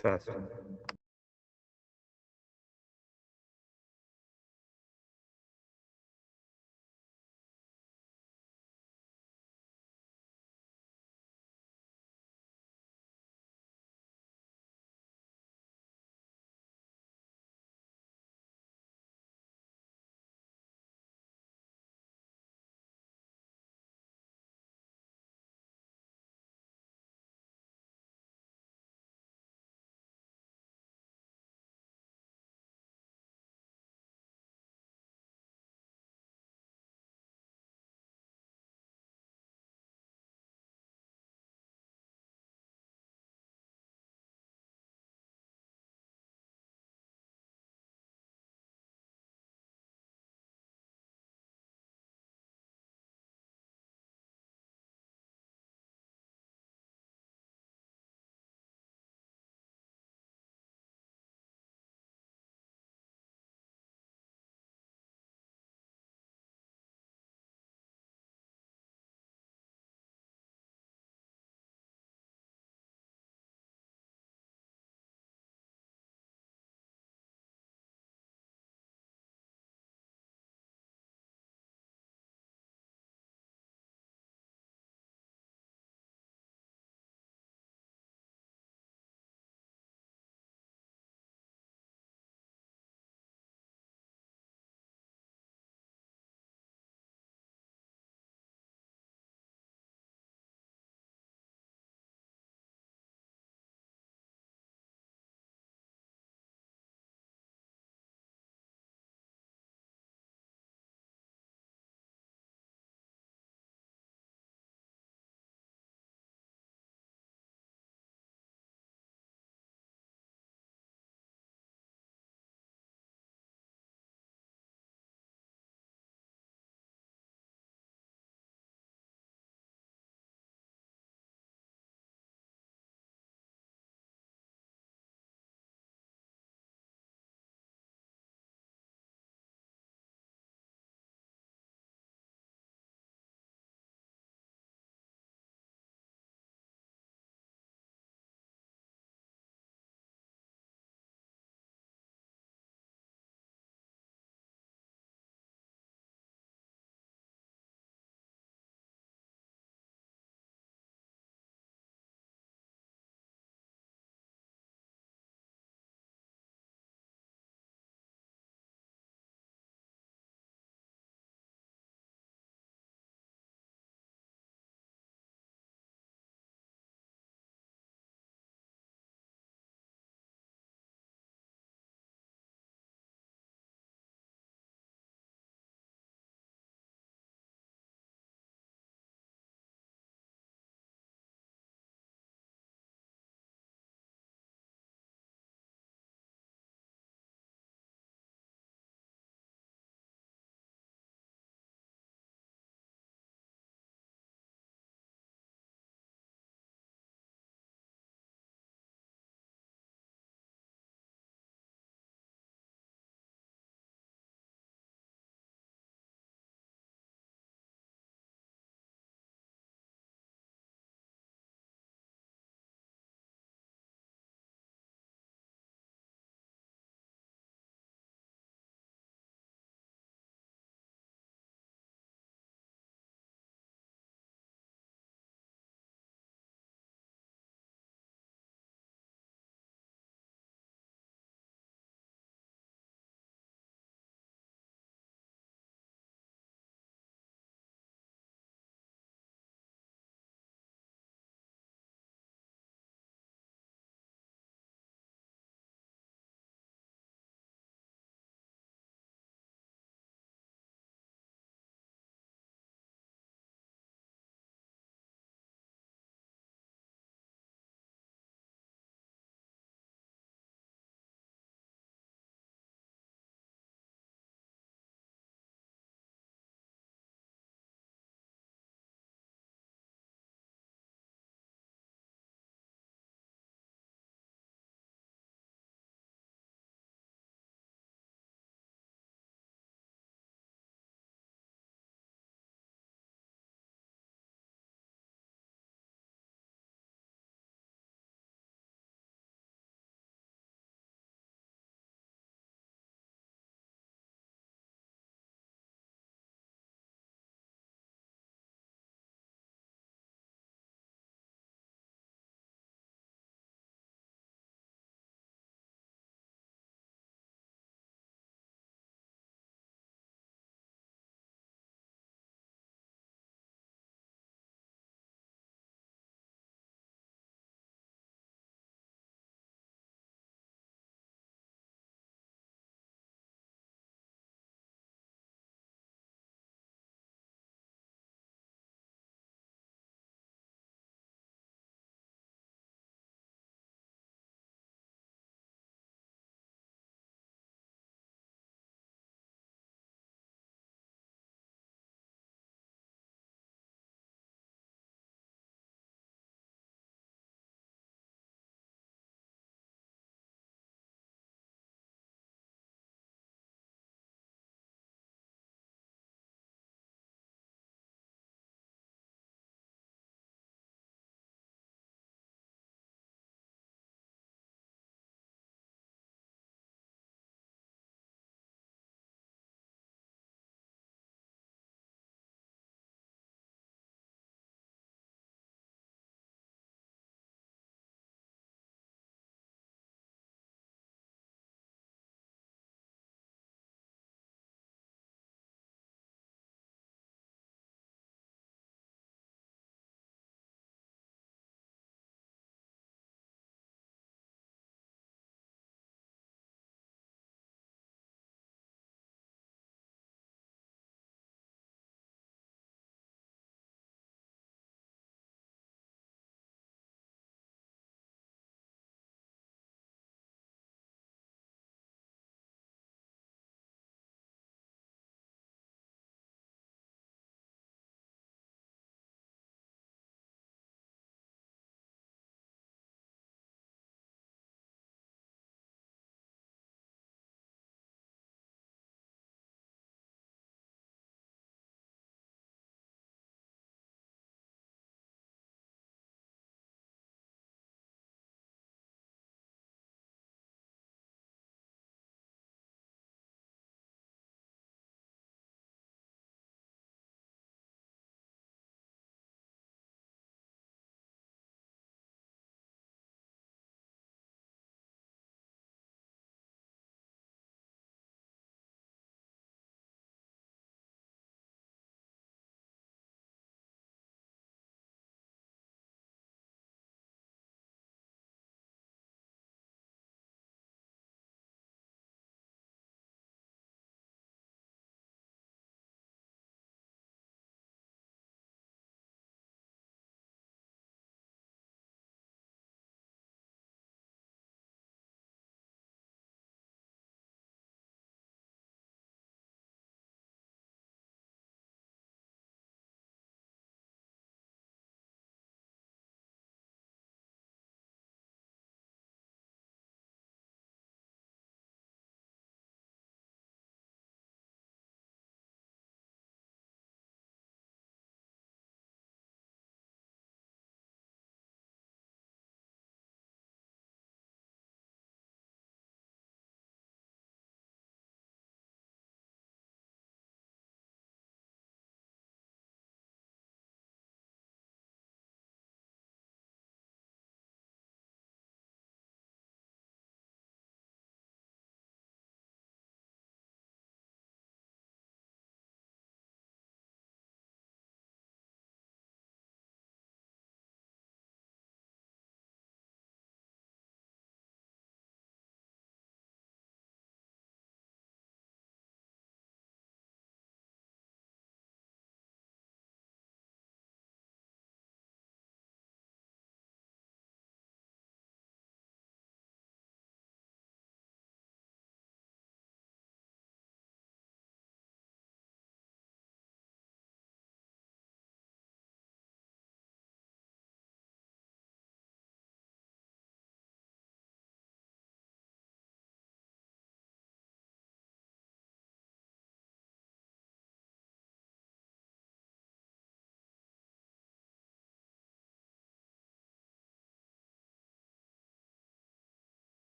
Test.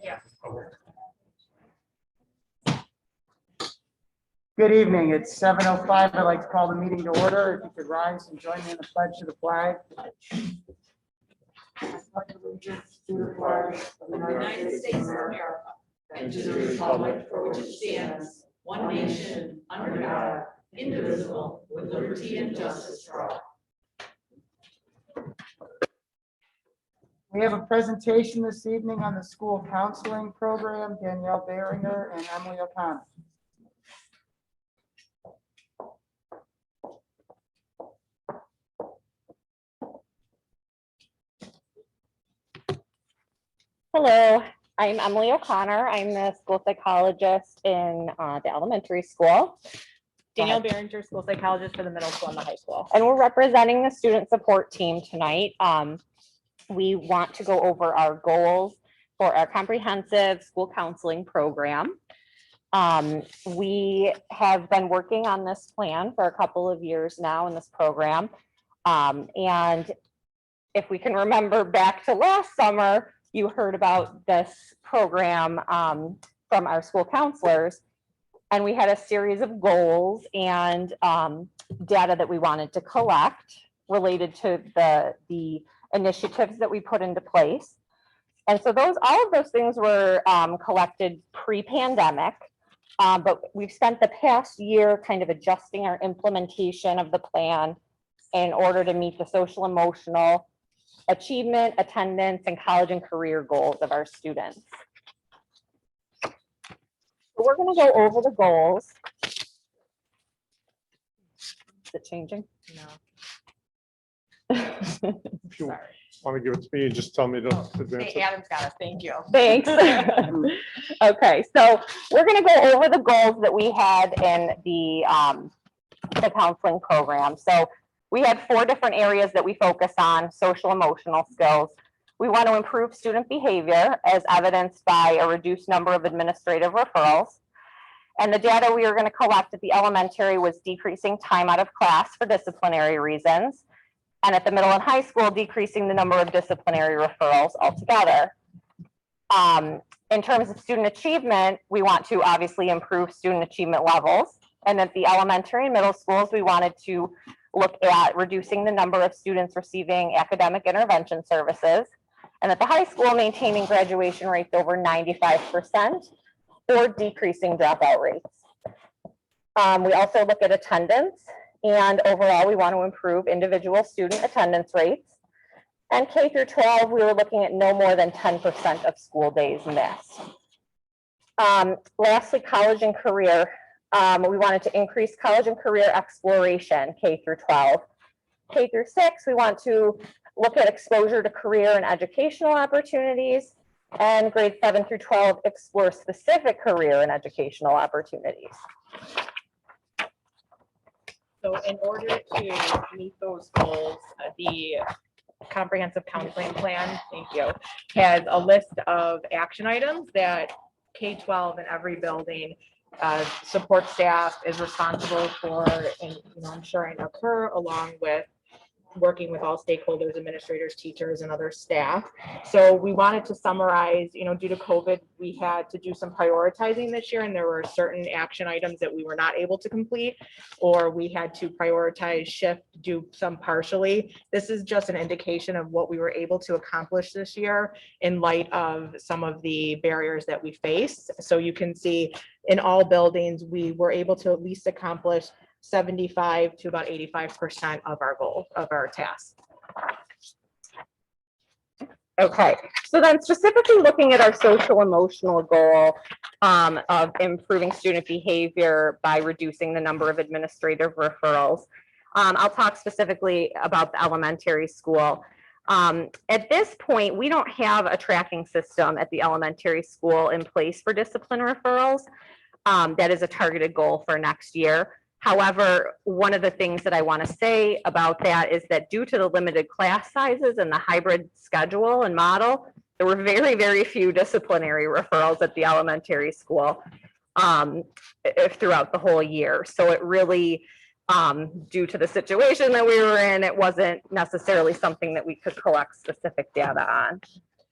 Yeah. Good evening. It's 7:05. I'd like to call the meeting to order. If you could rise and join me in the pledge to the flag. I pledge allegiance to the flag of the United States of America and to the republic for which it stands, one nation, under God, indivisible, with liberty and justice for all. We have a presentation this evening on the school counseling program. Danielle Behringer and Emily O'Connor. Hello, I'm Emily O'Connor. I'm the school psychologist in the elementary school. Danielle Behringer, school psychologist for the middle school and the high school. And we're representing the student support team tonight. We want to go over our goals for our comprehensive school counseling program. We have been working on this plan for a couple of years now in this program. And if we can remember back to last summer, you heard about this program from our school counselors. And we had a series of goals and data that we wanted to collect related to the initiatives that we put into place. And so all of those things were collected pre-pandemic, but we've spent the past year kind of adjusting our implementation of the plan in order to meet the social emotional achievement, attendance, and college and career goals of our students. So we're going to go over the goals. Is it changing? No. If you want to give it to me and just tell me to advance Hey, it. Adam's got it. Thank you. Thanks. Okay, so we're going to go over the goals that we had in the counseling program. So we had 4 different areas that we focus on: social emotional skills. We want to improve student behavior as evidenced by a reduced number of administrative referrals. And the data we were going to collect at the elementary was decreasing time out of class for disciplinary reasons. And at the middle and high school, decreasing the number of disciplinary referrals altogether. In terms of student achievement, we want to obviously improve student achievement levels. And at the elementary and middle schools, we wanted to look at reducing the number of students receiving academic intervention services. And at the high school, maintaining graduation rates over 95% or decreasing dropout rates. We also look at attendance, and overall, we want to improve individual student attendance rates. And K through 12, we were looking at no more than 10% of school days missed. Lastly, college and career. We wanted to increase college and career exploration, K through 12. K through 6, we want to look at exposure to career and educational opportunities. And grades 7 through 12, explore specific career and educational opportunities. So in order to meet those goals, the comprehensive counseling plan, thank you, has a list of action items that K-12 in every building support staff is responsible for ensuring occur, along with working with all stakeholders, administrators, teachers, and other staff. So we wanted to summarize, due to COVID, we had to do some prioritizing this year, and there were certain action items that we were not able to complete, or we had to prioritize, shift, do some partially. This is just an indication of what we were able to accomplish this year in light of some of the barriers that we faced. So you can see in all buildings, we were able to at least accomplish 75 to about 85% of our goal, of our task. Okay, so then specifically looking at our social emotional goal of improving student behavior by reducing the number of administrative referrals. I'll talk specifically about the elementary school. At this point, we don't have a tracking system at the elementary school in place for discipline referrals. That is a targeted goal for next year. However, one of the things that I want to say about that is that due to the limited class sizes and the hybrid schedule and model, there were very, very few disciplinary referrals at the elementary school throughout the whole year. So it really, due to the situation that we were in, it wasn't necessarily something that we could collect specific data on.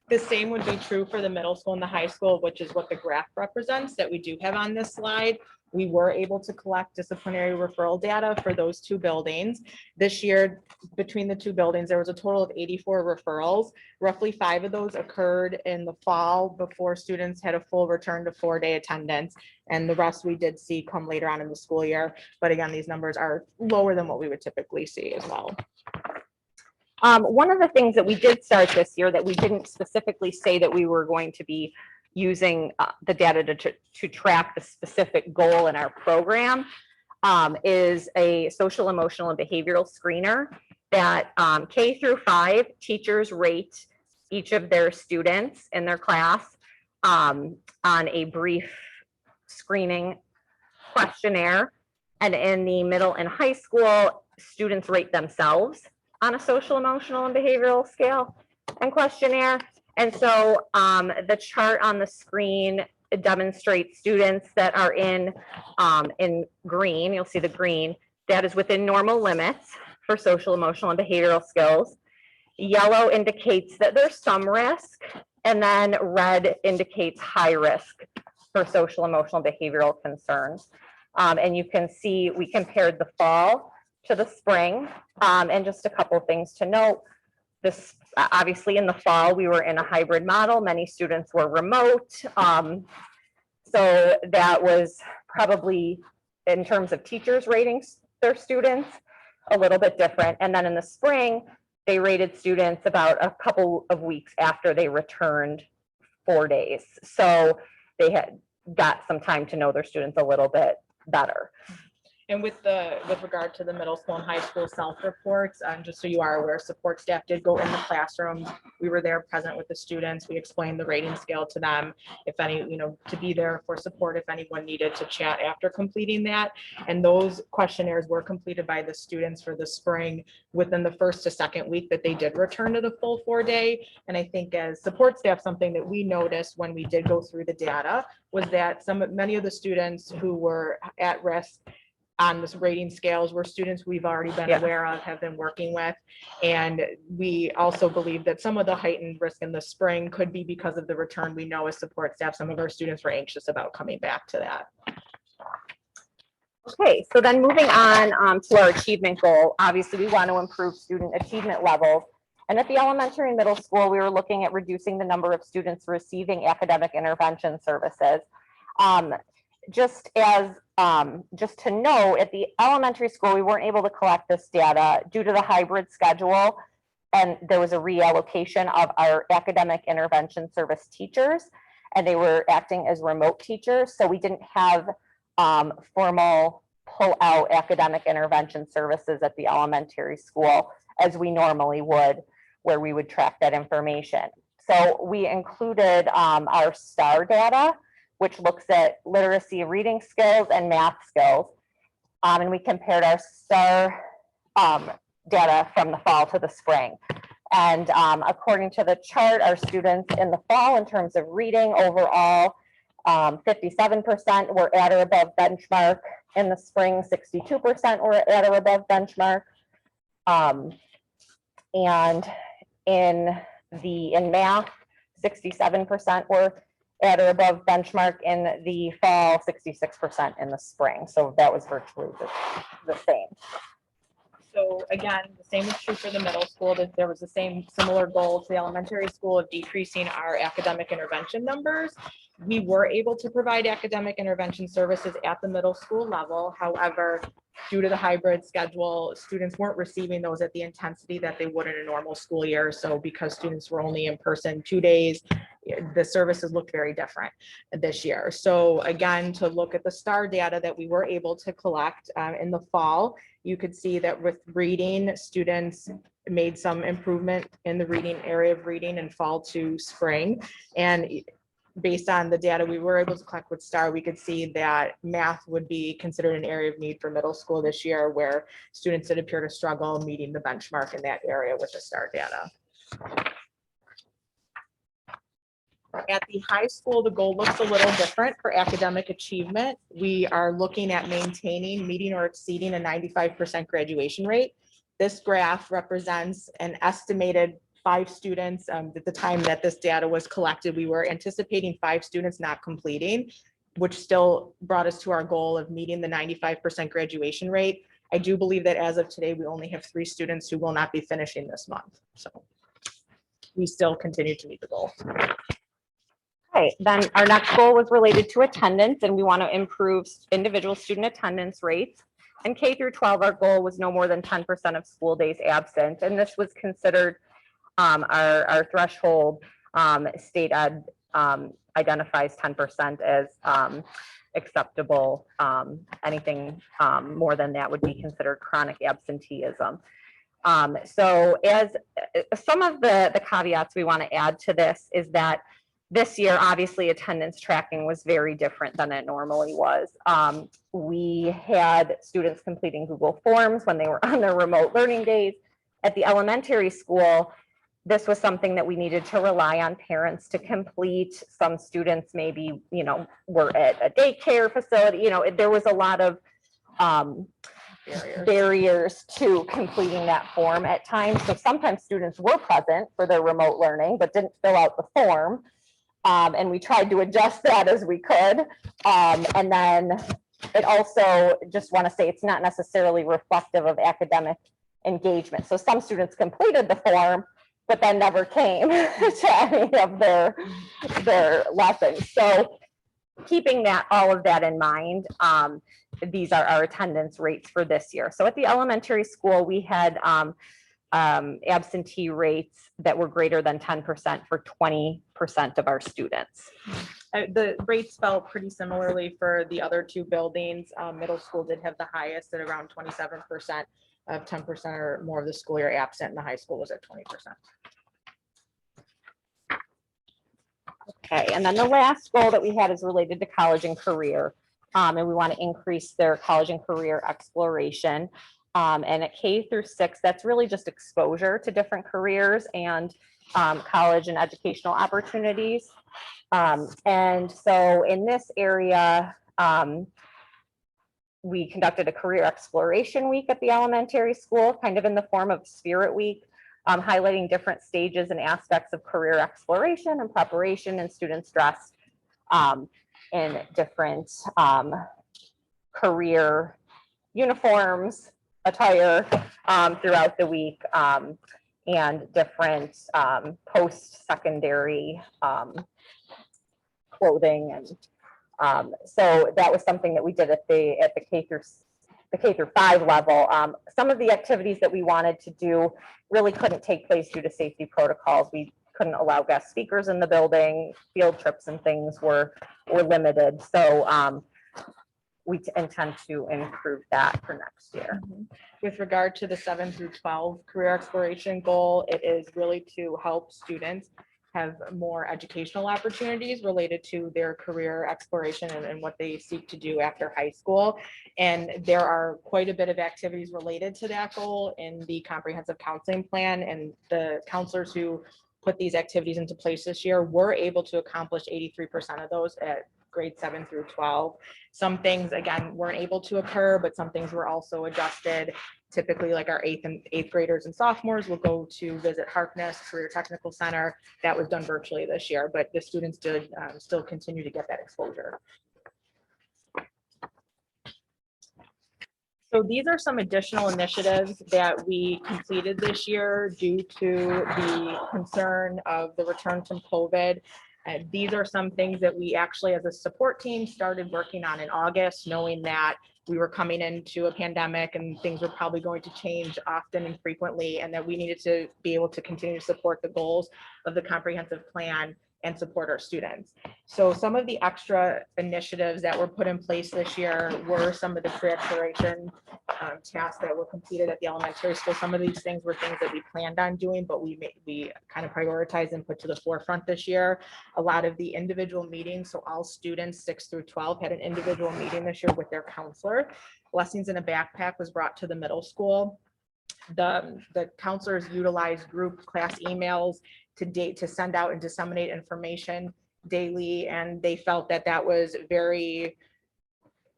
The same would be true for the middle school and the high school, which is what the graph represents that we do have on this slide. We were able to collect disciplinary referral data for those two buildings. This year, between the two buildings, there was a total of 84 referrals. Roughly 5 of those occurred in the fall before students had a full return to 4-day attendance. And the rest we did see come later on in the school year. But again, these numbers are lower than what we would typically see as well. One of the things that we did start this year that we didn't specifically say that we were going to be using the data to track the specific goal in our program is a social, emotional, and behavioral screener that K through 5 teachers rate each of their students in their class on a brief screening questionnaire. And in the middle and high school, students rate themselves on a social, emotional, and behavioral scale and questionnaire. And so the chart on the screen demonstrates students that are in green. You'll see the green. That is within normal limits for social, emotional, and behavioral skills. Yellow indicates that there's some risk, and then red indicates high risk for social, emotional, and behavioral concerns. And you can see we compared the fall to the spring. And just a couple of things to note. This obviously in the fall, we were in a hybrid model. Many students were remote. So that was probably, in terms of teachers rating their students, a little bit different. And then in the spring, they rated students about a couple of weeks after they returned 4 days. So they had got some time to know their students a little bit better. And with regard to the middle school and high school self-reports, just so you are aware, support staff did go in the classrooms. We were there present with the students. We explained the rating scale to them, if any, to be there for support if anyone needed to chat after completing that. And those questionnaires were completed by the students for the spring within the first to second week that they did return to the full 4-day. And I think as support staff, something that we noticed when we did go through the data was that many of the students who were at risk on this rating scales were students we've already been aware of, have been working with. And we also believe that some of the heightened risk in the spring could be because of the return. We know as support staff, some of our students were anxious about coming back to that. Okay, so then moving on to our achievement goal. Obviously, we want to improve student achievement levels. And at the elementary and middle school, we were looking at reducing the number of students receiving academic intervention services. Just to know, at the elementary school, we weren't able to collect this data due to the hybrid schedule, and there was a reallocation of our academic intervention service teachers, and they were acting as remote teachers, so we didn't have formal pull-out academic intervention services at the elementary school as we normally would, where we would track that information. So we included our STAR data, which looks at literacy, reading skills, and math skills. And we compared our STAR data from the fall to the spring. And according to the chart, our students in the fall, in terms of reading overall, 57% were at or above benchmark. In the spring, 62% were at or above benchmark. And in math, 67% were at or above benchmark in the fall, 66% in the spring. So that was virtually the same. So again, the same is true for the middle school, that there was the same similar goal to the elementary school of decreasing our academic intervention numbers. We were able to provide academic intervention services at the middle school level. However, due to the hybrid schedule, students weren't receiving those at the intensity that they would in a normal school year. So because students were only in person 2 days, the services looked very different this year. So again, to look at the STAR data that we were able to collect in the fall, you could see that with reading, students made some improvement in the reading area of reading in fall to spring. And based on the data we were able to collect with STAR, we could see that math would be considered an area of need for middle school this year, where students did appear to struggle meeting the benchmark in that area with the STAR data. At the high school, the goal looks a little different for academic achievement. We are looking at maintaining, meeting, or exceeding a 95% graduation rate. This graph represents an estimated 5 students. At the time that this data was collected, we were anticipating 5 students not completing, which still brought us to our goal of meeting the 95% graduation rate. I do believe that as of today, we only have 3 students who will not be finishing this month. So we still continue to meet the goal. Okay, then our next goal was related to attendance, and we want to improve individual student attendance rates. In K through 12, our goal was no more than 10% of school days absent, and this was considered our threshold. State ed identifies 10% as acceptable. Anything more than that would be considered chronic absenteeism. So as some of the caveats we want to add to this is that this year, obviously, attendance tracking was very different than it normally was. We had students completing Google Forms when they were on their remote learning days. At the elementary school, this was something that we needed to rely on parents to complete. Some students maybe, were at a daycare facility. There was a lot of barriers to completing that form at times. So sometimes students were present for their remote learning, but didn't fill out the form. And we tried to adjust that as we could. And then it also, just want to say, it's not necessarily reflective of academic engagement. So some students completed the form, but then never came to any of their lessons. So keeping all of that in mind, these are our attendance rates for this year. So at the elementary school, we had absentee rates that were greater than 10% for 20% of our students. The rates fell pretty similarly for the other 2 buildings. Middle school did have the highest at around 27% of 10% or more of the school year absent, and the high school was at 20%. Okay, and then the last goal that we had is related to college and career. And we want to increase their college and career exploration. And at K through 6, that's really just exposure to different careers and college and educational opportunities. And so in this area, we conducted a career exploration week at the elementary school, kind of in the form of Spirit Week, highlighting different stages and aspects of career exploration and preparation, and students dressed in different career uniforms, attire throughout the week, and different post-secondary clothing. And so that was something that we did at the K through 5 level. Some of the activities that we wanted to do really couldn't take place due to safety protocols. We couldn't allow guest speakers in the building. Field trips and things were limited. So we intend to improve that for next year. With regard to the 7 through 12 career exploration goal, it is really to help students have more educational opportunities related to their career exploration and what they seek to do after high school. And there are quite a bit of activities related to that goal in the comprehensive counseling plan, and the counselors who put these activities into place this year were able to accomplish 83% of those at grade 7 through 12. Some things, again, weren't able to occur, but some things were also adjusted. Typically, like our 8th graders and sophomores will go to visit Harkness Career Technical Center. That was done virtually this year, but the students did still continue to get that exposure. So these are some additional initiatives that we completed this year due to the concern of the return from COVID. These are some things that we actually, as a support team, started working on in August, knowing that we were coming into a pandemic and things were probably going to change often and frequently, and that we needed to be able to continue to support the goals of the comprehensive plan and support our students. So some of the extra initiatives that were put in place this year were some of the pre-exploration tasks that were completed at the elementary school. Some of these things were things that we planned on doing, but we kind of prioritized and put to the forefront this year. A lot of the individual meetings, so all students 6 through 12 had an individual meeting this year with their counselor. Blessings in a Backpack was brought to the middle school. The counselors utilized group class emails to send out and disseminate information daily, and they felt that that was very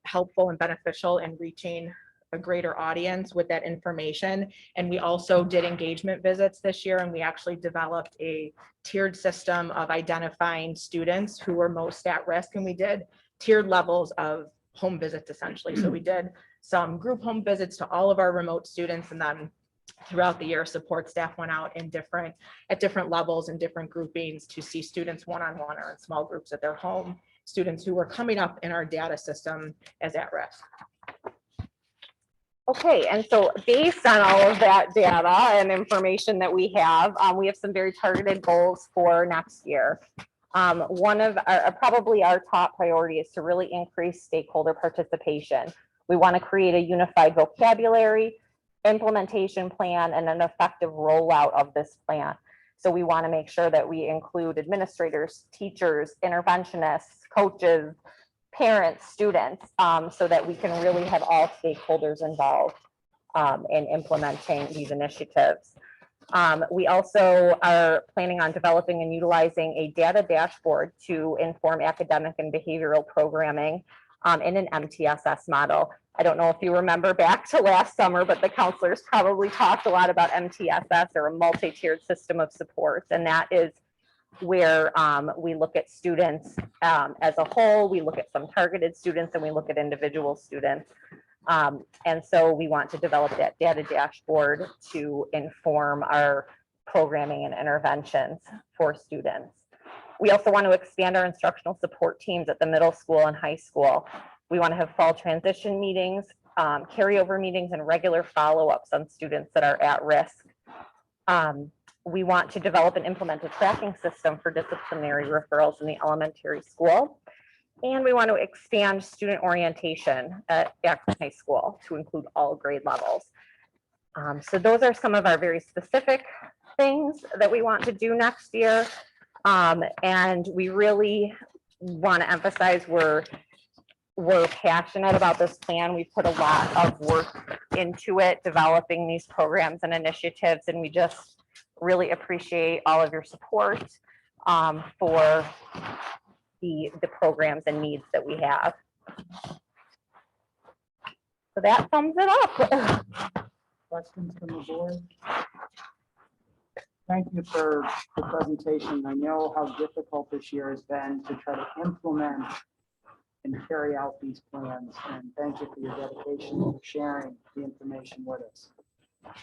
helpful and beneficial in reaching a greater audience with that information. And we also did engagement visits this year, and we actually developed a tiered system of identifying students who were most at risk, and we did tiered levels of home visits essentially. So we did some group home visits to all of our remote students, and then throughout the year, support staff went out at different levels and different groupings to see students one-on-one or in small groups at their home, students who were coming up in our data system as at risk. Okay, and so based on all of that data and information that we have some very targeted goals for next year. One of probably our top priority is to really increase stakeholder participation. We want to create a unified vocabulary, implementation plan, and an effective rollout of this plan. So we want to make sure that we include administrators, teachers, interventionists, coaches, parents, students, so that we can really have all stakeholders involved in implementing these initiatives. We also are planning on developing and utilizing a data dashboard to inform academic and behavioral programming in an MTSS model. I don't know if you remember back to last summer, but the counselors probably talked a lot about MTSS, or a multi-tiered system of supports, and that is where we look at students as a whole, we look at some targeted students, and we look at individual students. And so we want to develop that data dashboard to inform our programming and interventions for students. We also want to expand our instructional support teams at the middle school and high school. We want to have fall transition meetings, carryover meetings, and regular follow-ups on students that are at risk. We want to develop and implement a tracking system for disciplinary referrals in the elementary school. And we want to expand student orientation at Akron High School to include all grade levels. So those are some of our very specific things that we want to do next year. And we really want to emphasize we're passionate about this plan. We've put a lot of work into it, developing these programs and initiatives, and we just really appreciate all of your support for the programs and needs that we have. So that sums it up. Questions from the board? Thank you for the presentation. I know how difficult this year has been to try to implement and carry out these plans. And thank you for your dedication and sharing the information with us.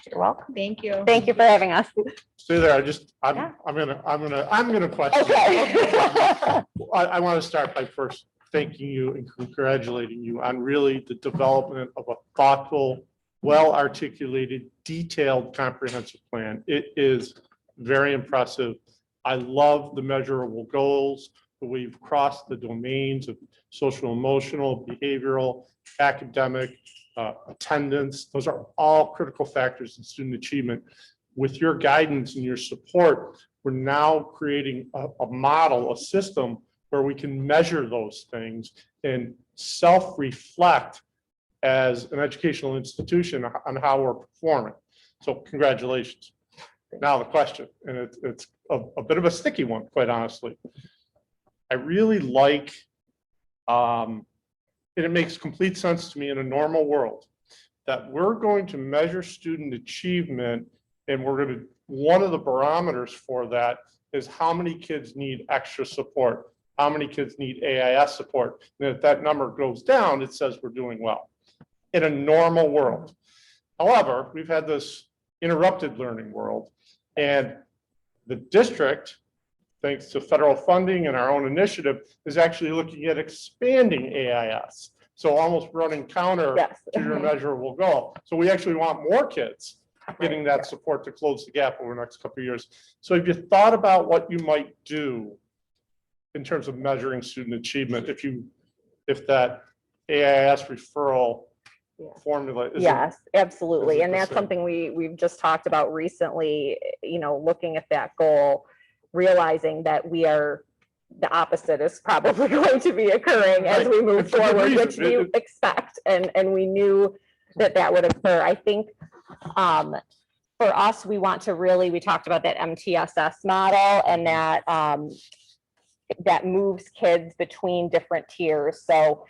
You're welcome. Thank you. Thank you for having us. Stay there. Yeah. I'm gonna question. Okay. I want to start by first thanking you and congratulating you on really the development of a thoughtful, well-articulated, detailed, comprehensive plan. It is very impressive. I love the measurable goals that we've crossed the domains of social, emotional, behavioral, academic, attendance. Those are all critical factors in student achievement. With your guidance and your support, we're now creating a model, a system where we can measure those things and self-reflect as an educational institution on how we're performing. So congratulations. Now the question, and it's a bit of a sticky one, quite honestly. I really like, and it makes complete sense to me in a normal world, that we're going to measure student achievement, and one of the barometers for that is how many kids need extra support, how many kids need AIS support. And if that number goes down, it says we're doing well. in a normal world. However, we've had this interrupted learning world, and the district, thanks to federal funding and our own initiative, is actually looking at expanding AIS. So almost running counter Yes. to your measurable goal. So we actually want more kids getting that support to close the gap over the next couple of years. So have you thought about what you might do in terms of measuring student achievement if that AIS referral formula is? Yes, absolutely. And the that's same? something we've just talked about recently, looking at that goal, realizing that the opposite is probably going to be occurring as we move Right. For good forward, which reason. we expect. And we knew that would occur. I think for us, we want to we talked about that MTSS model and that moves kids between different tiers. So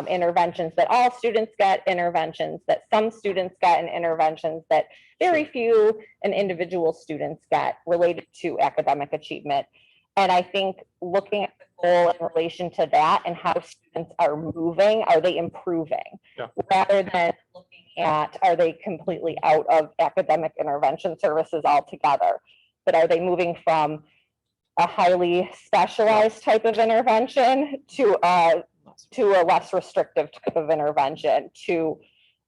interventions that all students get, interventions that some students get, and interventions that very few and individual students get related to academic achievement. And I think looking at the goal in relation to that and how students are moving, are they improving? Yeah. Rather than looking at, are they completely out of academic intervention services altogether? But are they moving from a highly specialized type of intervention to a less restrictive type of intervention, to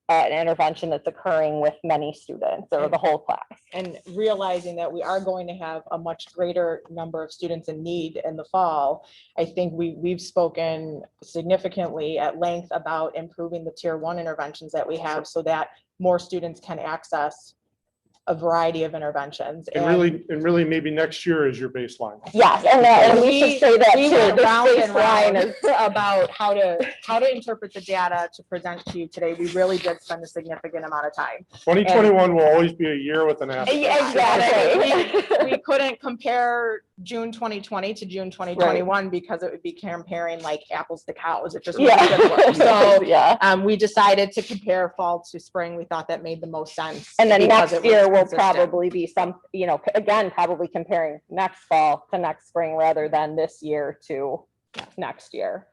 an intervention that's occurring with many students or the whole class? And realizing that we are going to have a much greater number of students in need in the fall, I think we've spoken significantly at length about improving the tier 1 interventions that we have so that more students can access a variety of interventions. And really maybe next year is your baseline. Yes, and we should say that we too. went This round and baseline round is about how to interpret the data to present to you today. We really did spend a significant amount of time. 2021 will always be a year with an asterisk. Exactly. We couldn't compare June 2020 to June 2021 because it would be comparing like apples to cows. It just wouldn't Yeah. work. So Yeah. we decided to compare fall to spring. We thought that made the most sense. And then because next it was year will consistent. probably be again, probably comparing next fall to next spring rather than this year to next year.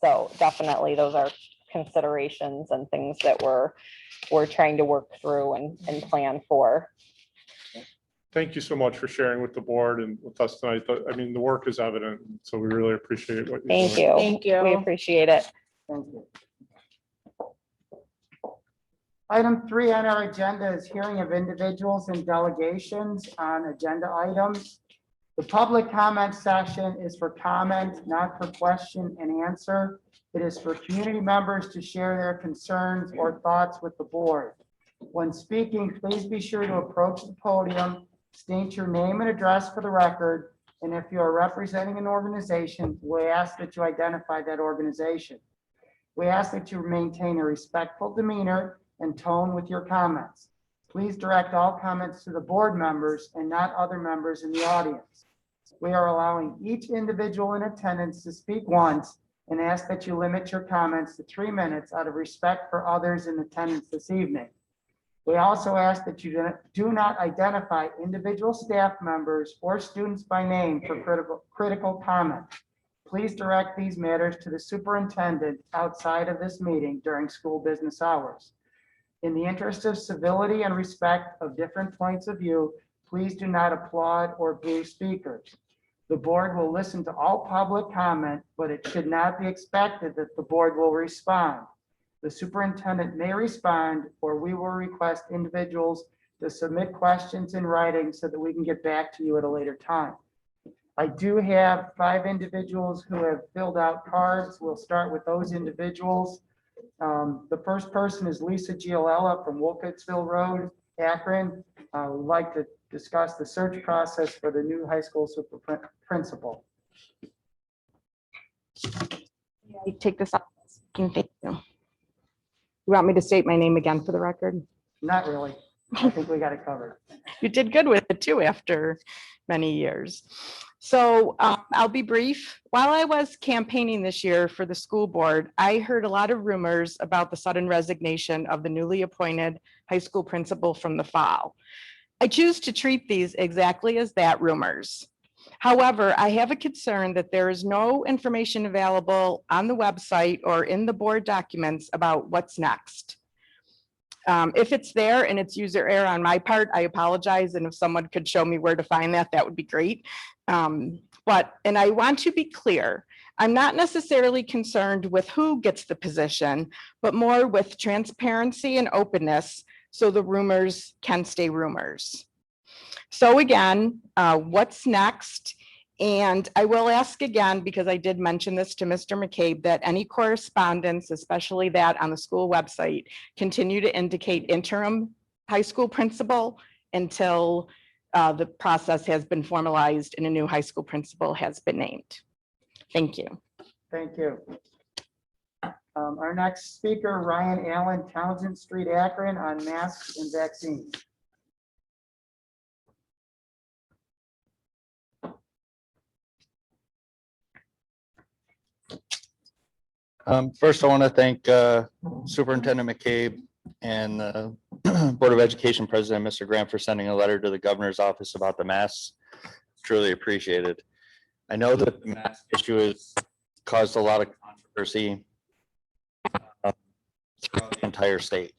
So definitely those are considerations and things that we're trying to work through and plan for. Thank you so much for sharing with the board and with us tonight. I mean, the work is evident, so we really appreciate what you're doing. Thank you. Thank you. We appreciate it. Thank you. Item 3 on our agenda is hearing of individuals and delegations on agenda items. The public comment session is for comment, not for question and answer. It is for community members to share their concerns or thoughts with the board. When speaking, please be sure to approach the podium, state your name and address for the record, and if you are representing an organization, we ask that you identify that organization. We ask that you maintain a respectful demeanor and tone with your comments. Please direct all comments to the board members and not other members in the audience. We are allowing each individual in attendance to speak once and ask that you limit your comments to 3 minutes out of respect for others in attendance this evening. We also ask that you do not identify individual staff members or students by name for critical comment. Please direct these matters to the superintendent outside of this meeting during school business hours. In the interest of civility and respect of different points of view, please do not applaud or boo speakers. The board will listen to all public comment, but it should not be expected that the board will respond. The superintendent may respond, or we will request individuals to submit questions in writing so that we can get back to you at a later time. I do have 5 individuals who have filled out cards. We'll start with those individuals. The first person is Lisa Giolella from Wilkesville Road, Akron. We'd like to discuss the search process for the new high school principal. You take this up. Thank you. You want me to state my name again for the record? Not really. I think we got it covered. You did good with it too after many years. So I'll be brief. While I was campaigning this year for the school board, I heard a lot of rumors about the sudden resignation of the newly appointed high school principal from the fall. I choose to treat these exactly as that, rumors. However, I have a concern that there is no information available on the website or in the board documents about what's next. If it's there and it's user error on my part, I apologize. And if someone could show me where to find that, that would be great. And I want to be clear, I'm not necessarily concerned with who gets the position, but more with transparency and openness so the rumors can stay rumors. So again, what's next? And I will ask again, because I did mention this to Mr. McCabe, that any correspondence, especially that on the school website, continue to indicate interim high school principal until the process has been formalized and a new high school principal has been named. Thank you. Thank you. Our next speaker, Ryan Allen, Townsend Street, Akron, on masks and vaccines. First, I want to thank Superintendent McCabe and the Board of Education President, Mr. Grant, for sending a letter to the governor's office about the masks. Truly appreciated. I know that the mask issue has caused a lot of controversy throughout the entire state.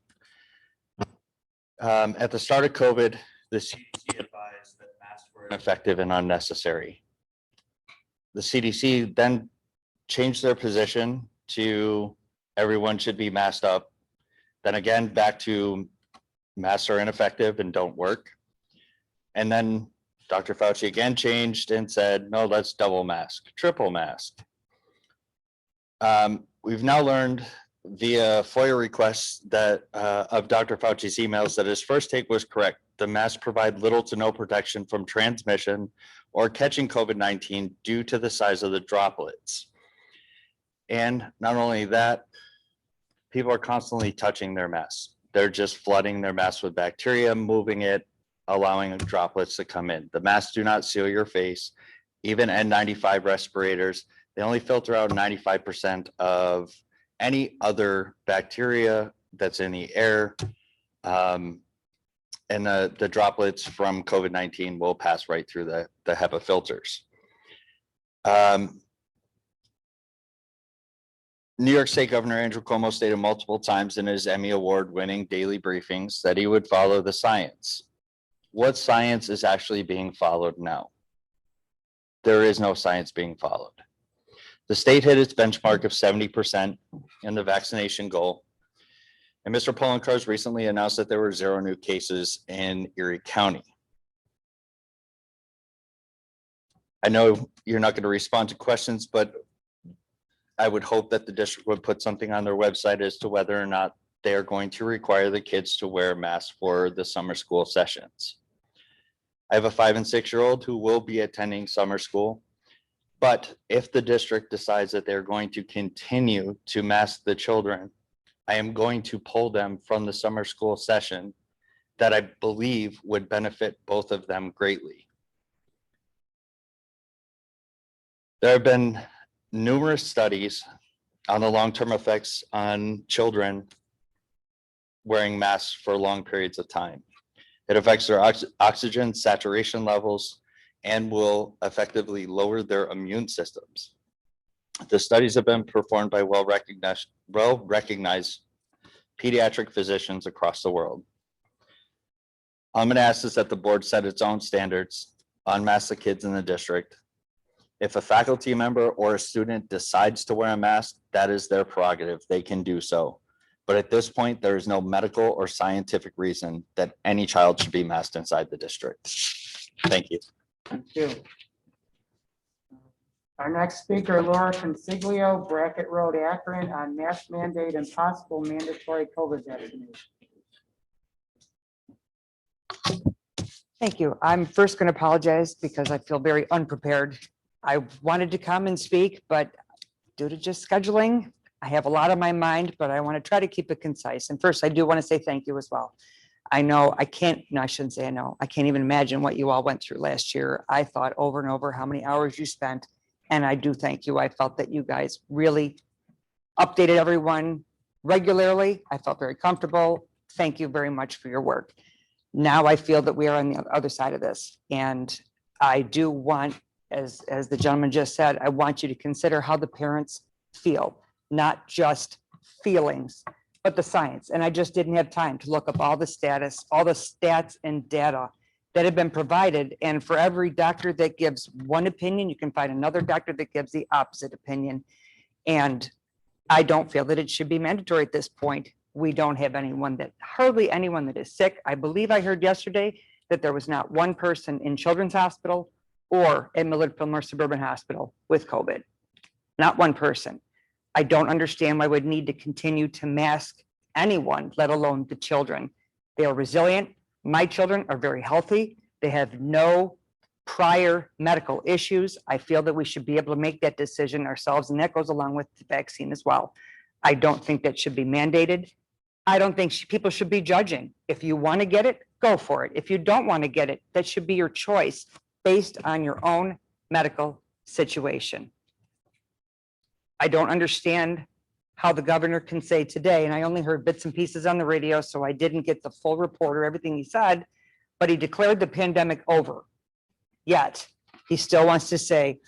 At the start of COVID, the CDC advised that masks were ineffective and unnecessary. The CDC then changed their position to everyone should be masked up. Then again, back to masks are ineffective and don't work. And then Dr. Fauci again changed and said, no, let's double mask, triple mask. We've now learned via FOIA requests that of Dr. Fauci's emails that his first take was correct. The masks provide little to no protection from transmission or catching COVID-19 due to the size of the droplets. And not only that, people are constantly touching their masks. They're just flooding their masks with bacteria, moving it, allowing droplets to come in. The masks do not seal your face. Even N95 respirators, they only filter out 95% of any other bacteria that's in the air. And the droplets from COVID-19 will pass right through the HEPA filters. New York State Governor Andrew Cuomo stated multiple times in his Emmy Award-winning daily briefings that he would follow the science. What science is actually being followed now? There is no science being followed. The state hit its benchmark of 70% in the vaccination goal. And Mr. Poloncarz recently announced that there were 0 new cases in Erie County. I know you're not going to respond to questions, but I would hope that the district would put something on their website as to whether or not they are going to require the kids to wear masks for the summer school sessions. I have a 5- and 6-year-old who will be attending summer school, but if the district decides that they're going to continue to mask the children, I am going to pull them from the summer school session that I believe would benefit both of them greatly. There have been numerous studies on the long-term effects on children wearing masks for long periods of time. It affects their oxygen saturation levels and will effectively lower their immune systems. The studies have been performed by well-recognized pediatric physicians across the world. I'm going to ask this that the board set its own standards on mask the kids in the district. If a faculty member or a student decides to wear a mask, that is their prerogative. They can do so. But at this point, there is no medical or scientific reason that any child should be masked inside the district. Thank you. Thank you. Our next speaker, Laura Consiglio, Brackett Road, Akron, on mask mandate and possible mandatory COVID vaccination. Thank you. I'm first going to apologize because I feel very unprepared. I wanted to come and speak, but due to just scheduling, I have a lot on my mind, but I want to try to keep it concise. And first, I do want to say thank you as well. I know I can't, no, I shouldn't say I know. I can't even imagine what you all went through last year. I thought over and over how many hours you spent, and I do thank you. I felt that you guys really updated everyone regularly. I felt very comfortable. Thank you very much for your work. Now I feel that we are on the other side of this, and I do want, as the gentleman just said, I want you to consider how the parents feel, not just feelings, but the science. And I just didn't have time to look up all the status, all the stats and data that have been provided. And for every doctor that gives one opinion, you can find another doctor that gives the opposite opinion. And I don't feel that it should be mandatory at this point. We don't have hardly anyone that is sick. I believe I heard yesterday that there was not one person in Children's Hospital or at Millard Fillmore Suburban Hospital with COVID. Not one person. I don't understand why we'd need to continue to mask anyone, let alone the children. They are resilient. My children are very healthy. They have no prior medical issues. I feel that we should be able to make that decision ourselves, and that goes along with the vaccine as well. I don't think that should be mandated. I don't think people should be judging. If you want to get it, go for it. If you don't want to get it, that should be your choice based on your own medical situation. I don't understand how the governor can say today, and I only heard bits and pieces on the radio, so I didn't get the full report or everything he said, but he declared the pandemic over. Yet he still wants to say,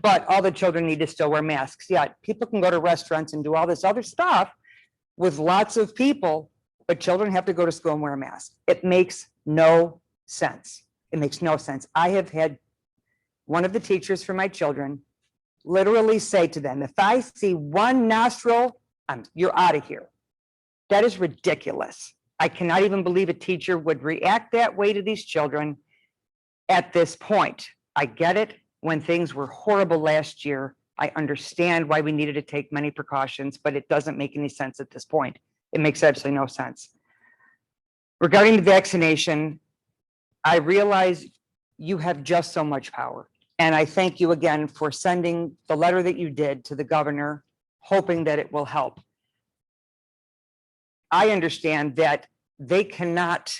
but all the children need to still wear masks. Yet people can go to restaurants and do all this other stuff with lots of people, but children have to go to school and wear a mask. It makes no sense. It makes no sense. I have had one of the teachers for my children literally say to them, if I see one nostril, you're out of here. That is ridiculous. I cannot even believe a teacher would react that way to these children at this point. I get it. When things were horrible last year, I understand why we needed to take many precautions, but it doesn't make any sense at this point. It makes absolutely no sense. Regarding the vaccination, I realize you have just so much power. And I thank you again for sending the letter that you did to the governor, hoping that it will help. I understand that they cannot,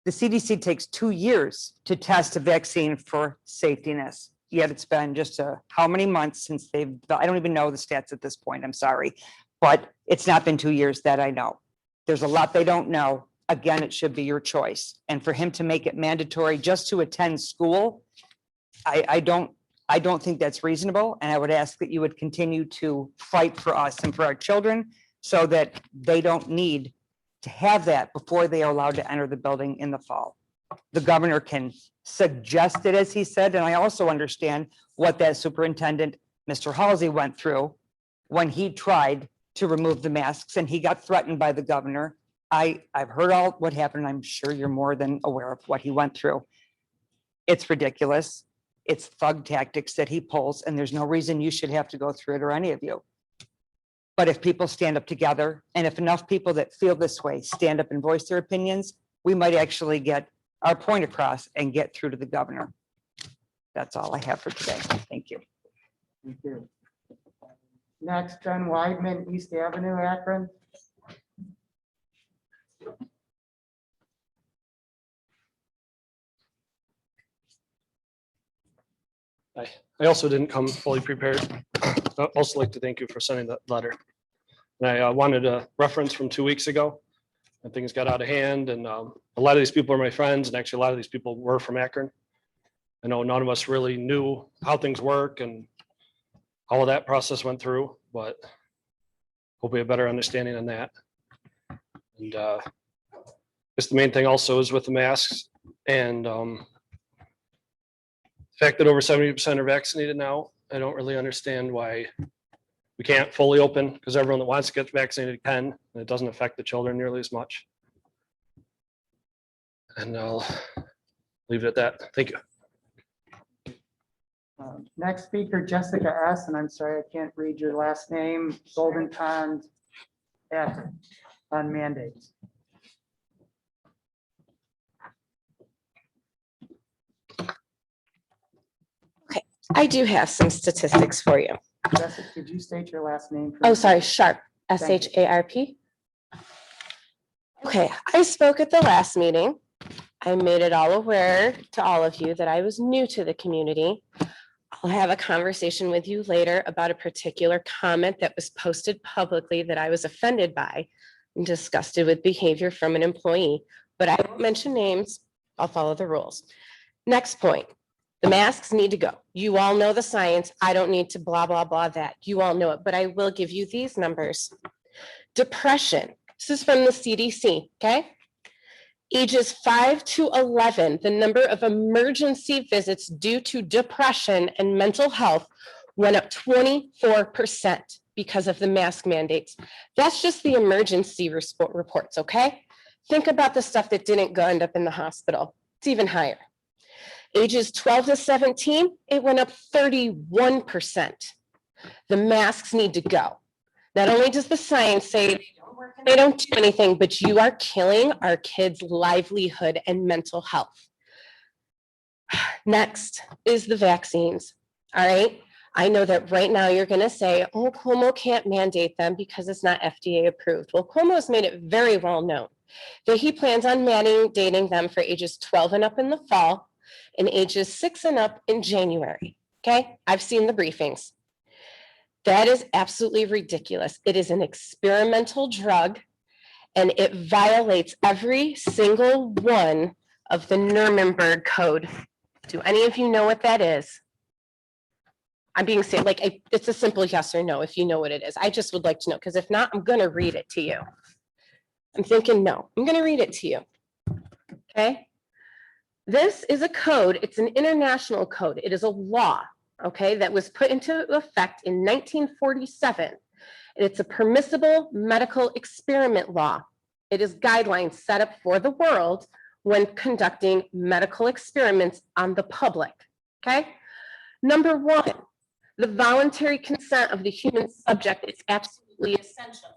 the CDC takes 2 years to test a vaccine for safetiness. Yet it's been just how many months since I don't even know the stats at this point, I'm sorry, but it's not been 2 years that I know. There's a lot they don't know. Again, it should be your choice. And for him to make it mandatory just to attend school, I don't think that's reasonable. And I would ask that you would continue to fight for us and for our children so that they don't need to have that before they are allowed to enter the building in the fall. The governor can suggest it, as he said, and I also understand what that superintendent, Mr. Halsey, went through when he tried to remove the masks and he got threatened by the governor. I've heard all what happened. I'm sure you're more than aware of what he went through. It's ridiculous. It's thug tactics that he pulls, and there's no reason you should have to go through it, or any of you. But if people stand up together, and if enough people that feel this way stand up and voice their opinions, we might actually get our point across and get through to the governor. That's all I have for today. Thank you. Thank you. Next, Jen Weidman, East Avenue, Akron. I also didn't come fully prepared. I'd also like to thank you for sending that letter. And I wanted a reference from 2 weeks ago, and things got out of hand, and a lot of these people are my friends, and actually a lot of these people were from Akron. I know none of us really knew how things work and all of that process went through, but hope we have better understanding on that. And just the main thing also is with the masks, and the fact that over 70% are vaccinated now. I don't really understand why we can't fully open, because everyone that wants to get vaccinated can, and it doesn't affect the children nearly as much. And I'll leave it at that. Thank you. Next speaker, Jessica S., and I'm sorry, I can't read your last name, Golden Pond, Akron, on mandates. I do have some statistics for you. Jessica, could you state your last name? Oh, please? sorry, Sharp, Thank you. SHARP. Okay, I spoke at the last meeting. I made it all aware to all of you that I was new to the community. I'll have a conversation with you later about a particular comment that was posted publicly that I was offended by and disgusted with behavior from an employee, but I won't mention names. I'll follow the rules. Next point. The masks need to go. You all know the science. I don't need to blah, blah, blah that. You all know it, but I will give you these numbers. Depression, this is from the CDC, okay? Ages 5 to 11, the number of emergency visits due to depression and mental health went up 24% because of the mask mandates. That's just the emergency reports, okay? Think about the stuff that didn't go end up in the hospital. It's even higher. Ages 12 to 17, it went up 31%. The masks need to go. Not only does the science say they don't work and they don't do anything, but you are killing our kids' livelihood and mental health. Next is the vaccines, all right? I know that right now you're going to say, oh, Cuomo can't mandate them because it's not FDA approved. Well, Cuomo has made it very well known that he plans on mandating them for ages 12 and up in the fall and ages 6 and up in January. Okay, I've seen the briefings. That is absolutely ridiculous. It is an experimental drug and it violates every single one of the Nuremberg Code. Do any of you know what that is? I'm being said, like, it's a simple yes or no if you know what it is. I just would like to know, because if not, I'm going to read it to you. I'm thinking no, I'm going to read it to you. Okay. This is a code. It's an international code. It is a law, okay, that was put into effect in 1947. It's a permissible medical experiment law. It is guidelines set up for the world when conducting medical experiments on the public, okay? Number one, the voluntary consent of the human subject is absolutely essential.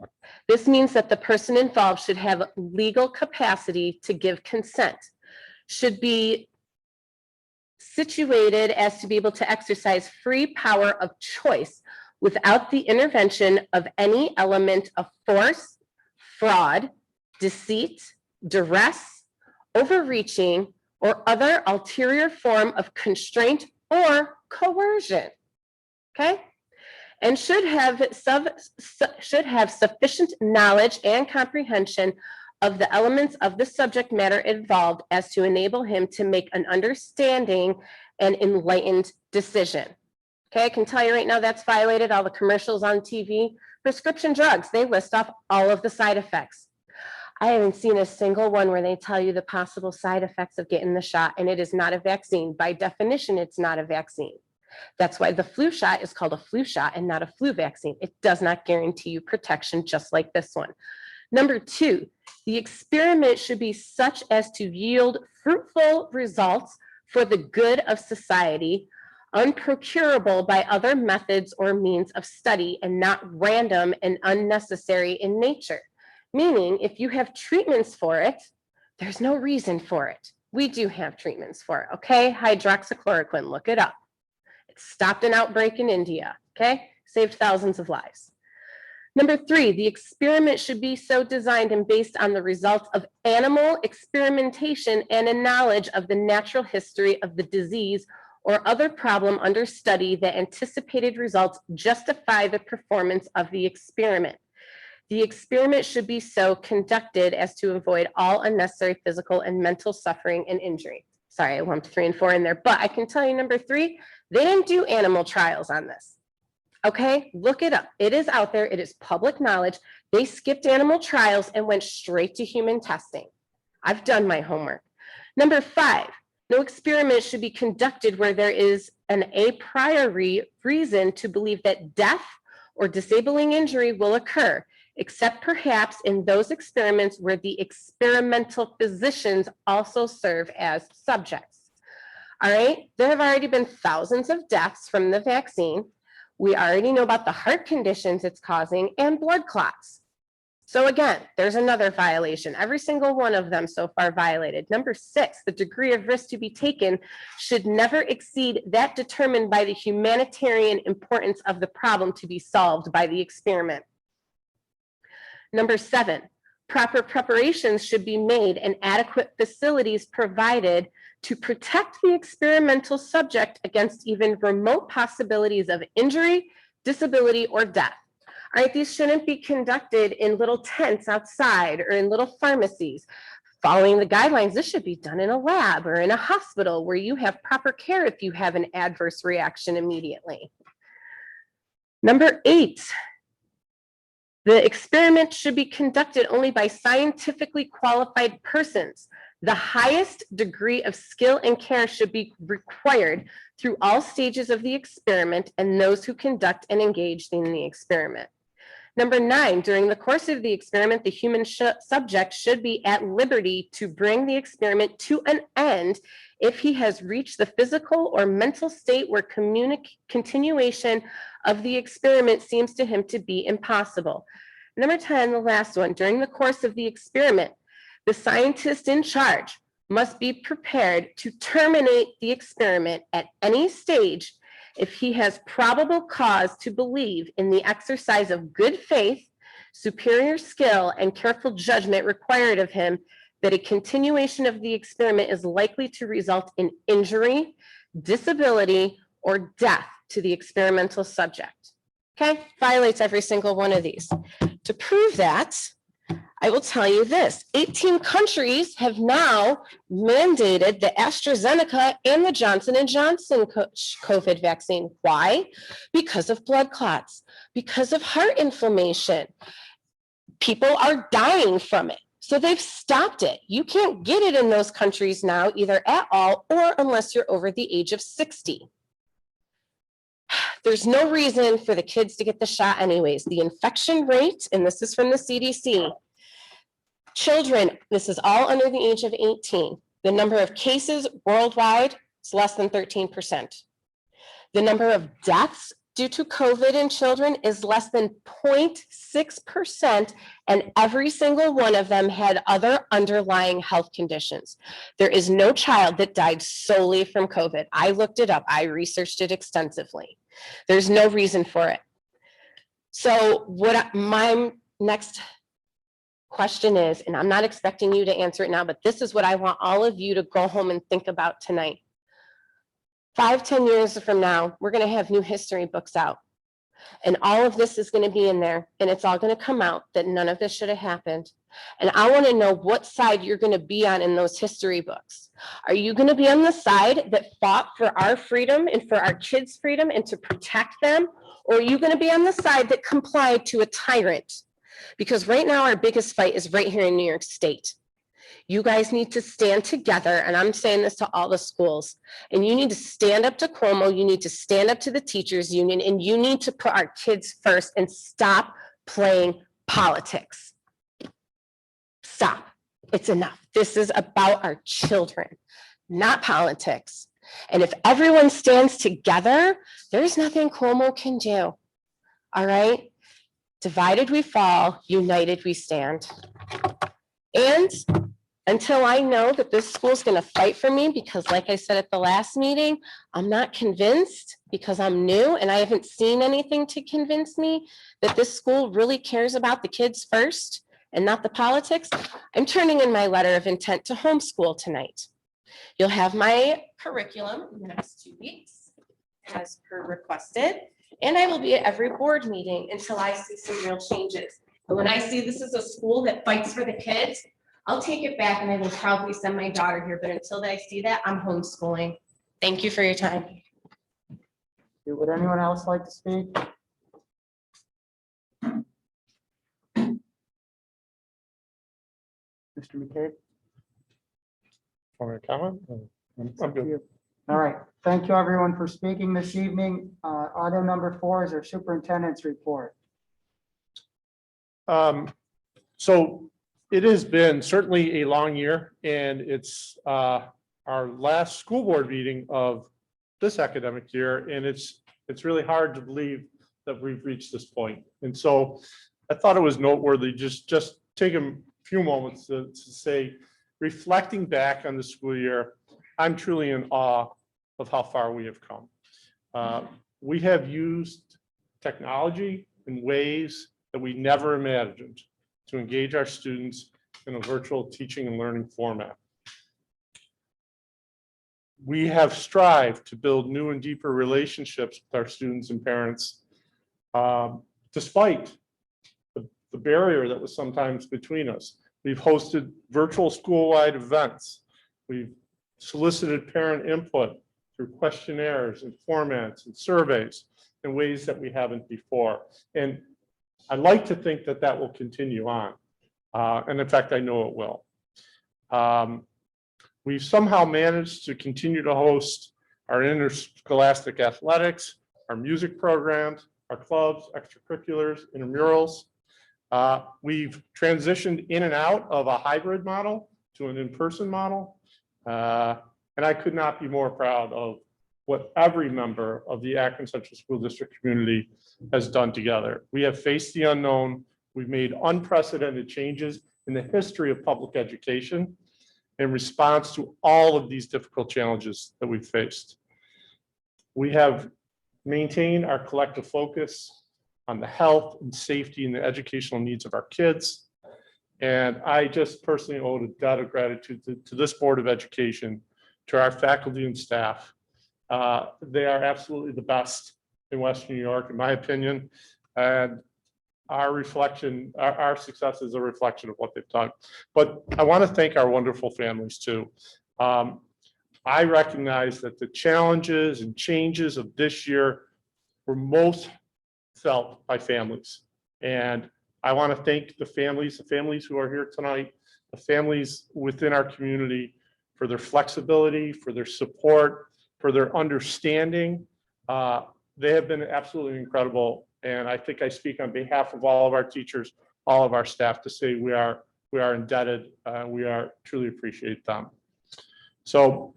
This means that the person involved should have legal capacity to give consent, should be situated as to be able to exercise free power of choice without the intervention of any element of force, fraud, deceit, duress, overreaching, or other ulterior form of constraint or coercion. Okay? And should have sufficient knowledge and comprehension of the elements of the subject matter involved as to enable him to make an understanding and enlightened decision. Okay, I can tell you right now that's violated all the commercials on TV. Prescription drugs, they list off all of the side effects. I haven't seen a single one where they tell you the possible side effects of getting the shot, and it is not a vaccine. By definition, it's not a vaccine. That's why the flu shot is called a flu shot and not a flu vaccine. It does not guarantee you protection, just like this one. Number two, the experiment should be such as to yield fruitful results for the good of society, unprocurable by other methods or means of study, and not random and unnecessary in nature. Meaning, if you have treatments for it, there's no reason for it. We do have treatments for it, okay? Hydroxychloroquine, look it up. It stopped an outbreak in India, okay? Saved thousands of lives. Number three, the experiment should be so designed and based on the results of animal experimentation and a knowledge of the natural history of the disease or other problem under study that anticipated results justify the performance of the experiment. The experiment should be so conducted as to avoid all unnecessary physical and mental suffering and injury. Sorry, I lumped 3 and 4 in there, but I can tell you number 3, they didn't do animal trials on this. Okay, look it up. It is out there. It is public knowledge. They skipped animal trials and went straight to human testing. I've done my homework. Number 5, no experiment should be conducted where there is an a priori reason to believe that death or disabling injury will occur, except perhaps in those experiments where the experimental physicians also serve as subjects. All right, there have already been thousands of deaths from the vaccine. We already know about the heart conditions it's causing and blood clots. So again, there's another violation. Every single one of them so far violated. Number 6, the degree of risk to be taken should never exceed that determined by the humanitarian importance of the problem to be solved by the experiment. Number 7, proper preparations should be made and adequate facilities provided to protect the experimental subject against even remote possibilities of injury, disability, or death. All right, these shouldn't be conducted in little tents outside or in little pharmacies. Following the guidelines, this should be done in a lab or in a hospital where you have proper care if you have an adverse reaction immediately. Number 8, The experiment should be conducted only by scientifically qualified persons. The highest degree of skill and care should be required through all stages of the experiment and those who conduct and engage in the experiment. Number 9, during the course of the experiment, the human subject should be at liberty to bring the experiment to an end if he has reached the physical or mental state where continuation of the experiment seems to him to be impossible. Number 10, the last one, during the course of the experiment, the scientist in charge must be prepared to terminate the experiment at any stage if he has probable cause to believe in the exercise of good faith, superior skill, and careful judgment required of him that a continuation of the experiment is likely to result in injury, disability, or death to the experimental subject. Okay, violates every single one of these. To prove that, I will tell you this, 18 countries have now mandated the AstraZeneca and the Johnson & Johnson COVID vaccine. Why? Because of blood clots, because of heart inflammation. People are dying from it. So they've stopped it. You can't get it in those countries now, either at all or unless you're over the age of 60. There's no reason for the kids to get the shot anyways. The infection rate, and this is from the CDC, children, this is all under the age of 18. The number of cases worldwide is less than 13%. The number of deaths due to COVID in children is less than 0.6%, and every single one of them had other underlying health conditions. There is no child that died solely from COVID. I looked it up. I researched it extensively. There's no reason for it. So what my next question is, and I'm not expecting you to answer it now, but this is what I want all of you to go home and think about tonight. 5-10 years from now, we're going to have new history books out. And all of this is going to be in there. And it's all going to come out that none of this should have happened. And I want to know what side you're going to be on in those history books. Are you going to be on the side that fought for our freedom and for our kids' freedom and to protect them? Or are you going to be on the side that complied to a tyrant? Because right now our biggest fight is right here in New York State. You guys need to stand together, and I'm saying this to all the schools, and you need to stand up to Cuomo, you need to stand up to the teachers union, and you need to put our kids first and stop playing politics. Stop. It's enough. This is about our children, not politics. And if everyone stands together, there's nothing Cuomo can do. All right? Divided we fall, united we stand. And until I know that this school is going to fight for me, because like I said at the last meeting, I'm not convinced because I'm new and I haven't seen anything to convince me that this school really cares about the kids first and not the politics. I'm turning in my letter of intent to homeschool tonight. You'll have my curriculum in the next 2 weeks as per requested, and I will be at every board meeting until I see some real changes. And when I see this is a school that fights for the kids, I'll take it back and I will probably send my daughter here, but until I see that, I'm homeschooling. Thank you for your time. Would anyone else like to speak? Mr. McCabe? For a comment? I'm good. All right, thank you everyone for speaking this evening. Item number 4 is our superintendent's report. So it has been certainly a long year, and it's our last school board meeting of this academic year, and it's really hard to believe that we've reached this point. And so I thought it was noteworthy just take a few moments to say, reflecting back on the school year, I'm truly in awe of how far we have come. We have used technology in ways that we never imagined to engage our students in a virtual teaching and learning format. We have strived to build new and deeper relationships with our students and parents, despite the barrier that was sometimes between us. We've hosted virtual school-wide events. We've solicited parent input through questionnaires and formats and surveys in ways that we haven't before. And I'd like to think that that will continue on. And in fact, I know it will. We've somehow managed to continue to host our interscholastic athletics, our music programs, our clubs, extracurriculars, intramurals. We've transitioned in and out of a hybrid model to an in-person model. And I could not be more proud of what every member of the Akron Central School District community has done together. We have faced the unknown. We've made unprecedented changes in the history of public education in response to all of these difficult challenges that we've faced. We have maintained our collective focus on the health and safety and the educational needs of our kids. And I just personally owe a debt of gratitude to this Board of Education, to our faculty and staff. They are absolutely the best in Western New York, in my opinion. And our reflection, our success is a reflection of what they've done. But I want to thank our wonderful families too. I recognize that the challenges and changes of this year were most felt by families. And I want to thank the families who are here tonight, the families within our community, for their flexibility, for their support, for their understanding. They have been absolutely incredible. And I think I speak on behalf of all of our teachers, all of our staff, to say we are indebted. We truly appreciate them. So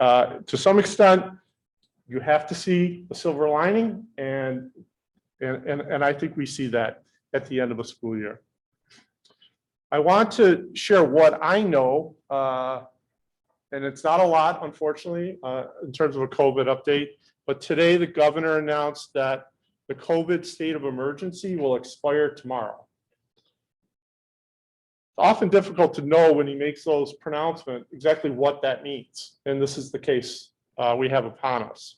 to some extent, you have to see the silver lining, and I think we see that at the end of a school year. I want to share what I know, and it's not a lot, unfortunately, in terms of a COVID update, but today the governor announced that the COVID state of emergency will expire tomorrow. It's often difficult to know when he makes those pronouncements exactly what that means, and this is the case we have upon us.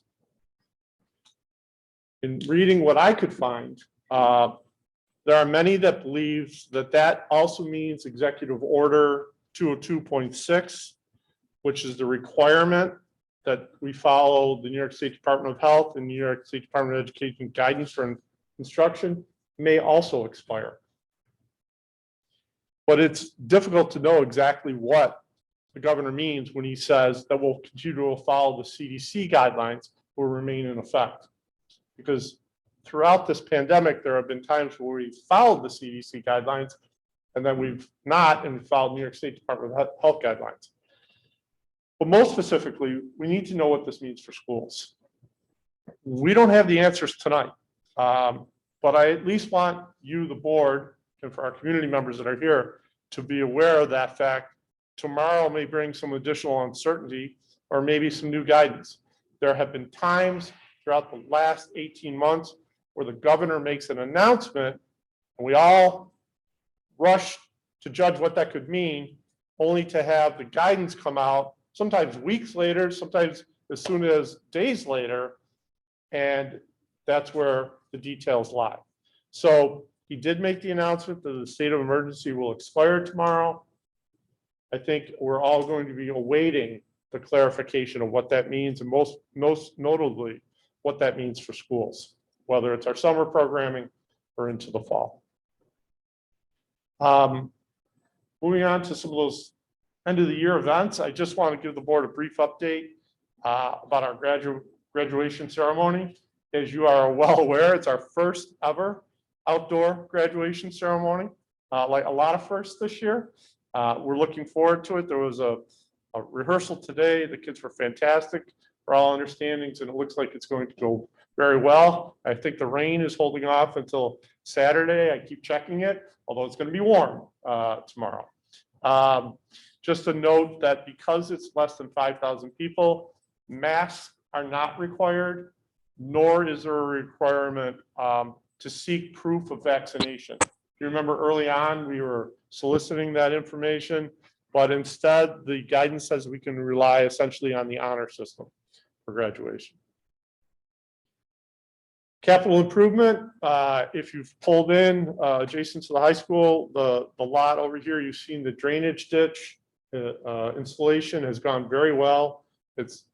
In reading what I could find, there are many that believe that that also means Executive Order 202.6, which is the requirement that we follow the New York State Department of Health and New York State Department of Education guidance for instruction, may also expire. But it's difficult to know exactly what the governor means when he says that we'll continue to follow the CDC guidelines will remain in effect. Because throughout this pandemic, there have been times where we've followed the CDC guidelines and then we've not, and we followed New York State Department of Health guidelines. But most specifically, we need to know what this means for schools. We don't have the answers tonight, but I at least want you, the board, and for our community members that are here, to be aware of that fact. Tomorrow may bring some additional uncertainty or maybe some new guidance. There have been times throughout the last 18 months where the governor makes an announcement and we all rush to judge what that could mean, only to have the guidance come out sometimes weeks later, sometimes as soon as days later, and that's where the details lie. So he did make the announcement that the state of emergency will expire tomorrow. I think we're all going to be awaiting the clarification of what that means, and most notably, what that means for schools, whether it's our summer programming or into the fall. Moving on to some of those end of the year events, I just want to give the board a brief update about our graduation ceremony. As you are well aware, it's our first ever outdoor graduation ceremony, like a lot of firsts this year. We're looking forward to it. There was a rehearsal today. The kids were fantastic for all understandings, and it looks like it's going to go very well. I think the rain is holding off until Saturday. I keep checking it, although it's going to be warm tomorrow. Just a note that because it's less than 5,000 people, masks are not required, nor is there a requirement to seek proof of vaccination. You remember early on, we were soliciting that information, but instead the guidance says we can rely essentially on the honor system for graduation. Capital improvement, if you've pulled in adjacent to the high school, the lot over here, you've seen the drainage ditch installation has gone very well. It's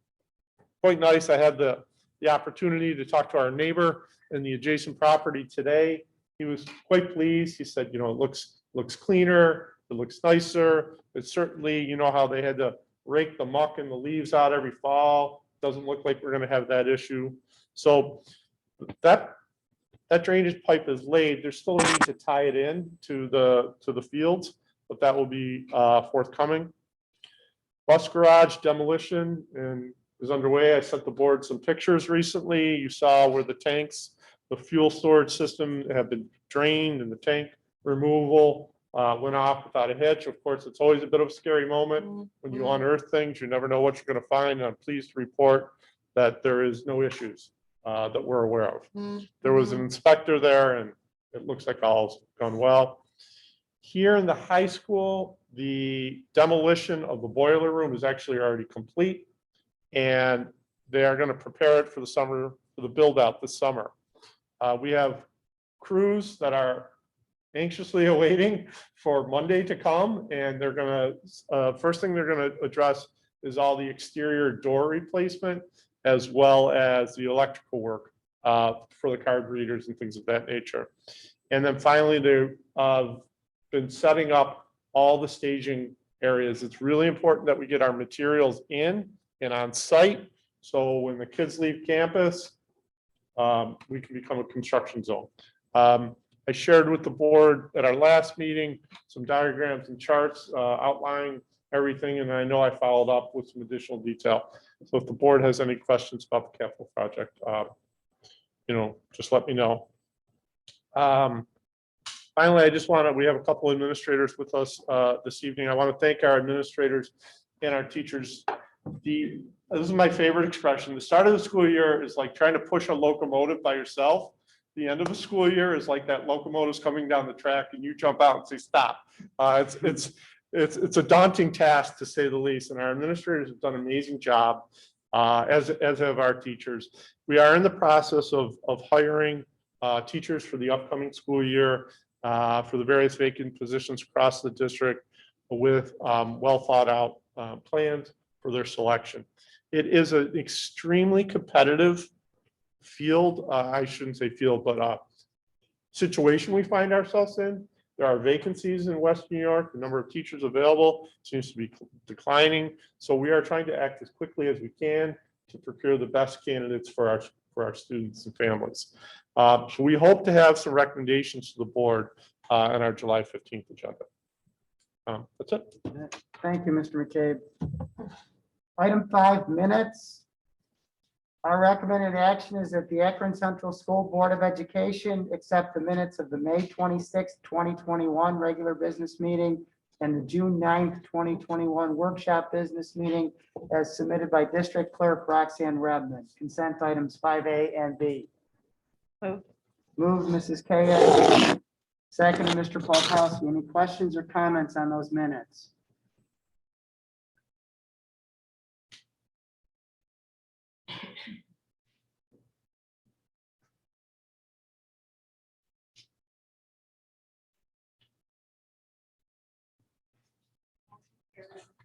quite nice. I had the opportunity to talk to our neighbor in the adjacent property today. he was quite pleased. He said, it looks cleaner, it looks nicer. It's certainly, how they had to rake the muck and the leaves out every fall. Doesn't look like we're gonna have that issue. So that drainage pipe is laid. There's still a need to tie it in to the fields, but that will be forthcoming. Bus garage demolition is underway. I sent the board some pictures recently. You saw where the tanks, the fuel storage system have been drained and the tank removal went off without a hitch. Of course, it's always a bit of a scary moment when you unearth things. You never know what you're going to find. And I'm pleased to report that there is no issues that we're aware of. There was an inspector there and it looks like all's gone well. Here in the high school, the demolition of the boiler room is actually already complete. And they are going to prepare it for the summer, for the build out this summer. We have crews that are anxiously awaiting for Monday to come, and they're going to, first thing they're going to address is all the exterior door replacement, as well as the electrical work for the card readers and things of that nature. And then finally, they've been setting up all the staging areas. It's really important that we get our materials in and on site. So when the kids leave campus, we can become a construction zone. I shared with the board at our last meeting some diagrams and charts outlining everything, and I know I followed up with some additional detail. So if the board has any questions about the capital project, just let me know. Finally, we have a couple of administrators with us this evening. I want to thank our administrators and our teachers. This is my favorite expression. The start of the school year is like trying to push a locomotive by yourself. The end of the school year is like that locomotive's coming down the track and you jump out and say, stop. It's a daunting task, to say the least. And our administrators have done an amazing job, as have our teachers. We are in the process of hiring teachers for the upcoming school year for the various vacant positions across the district with well thought out plans for their selection. It is an extremely competitive field. I shouldn't say field, but situation we find ourselves in. There are vacancies in Western New York. The number of teachers available seems to be declining. So we are trying to act as quickly as we can to procure the best candidates for our students and families. So we hope to have some recommendations to the board on our July 15th agenda. That's it. Thank you, Mr. McCabe. Item 5, minutes. Our recommended action is that the Akron Central School Board of Education accept the minutes of the May 26, 2021 regular business meeting and the June 9th, 2021 workshop business meeting as submitted by District Clerk Roxanne Redmond. Consent items 5A and B. Moved, Mrs. Kaya. Second, Mr. Polkowski. Any questions or comments on those minutes?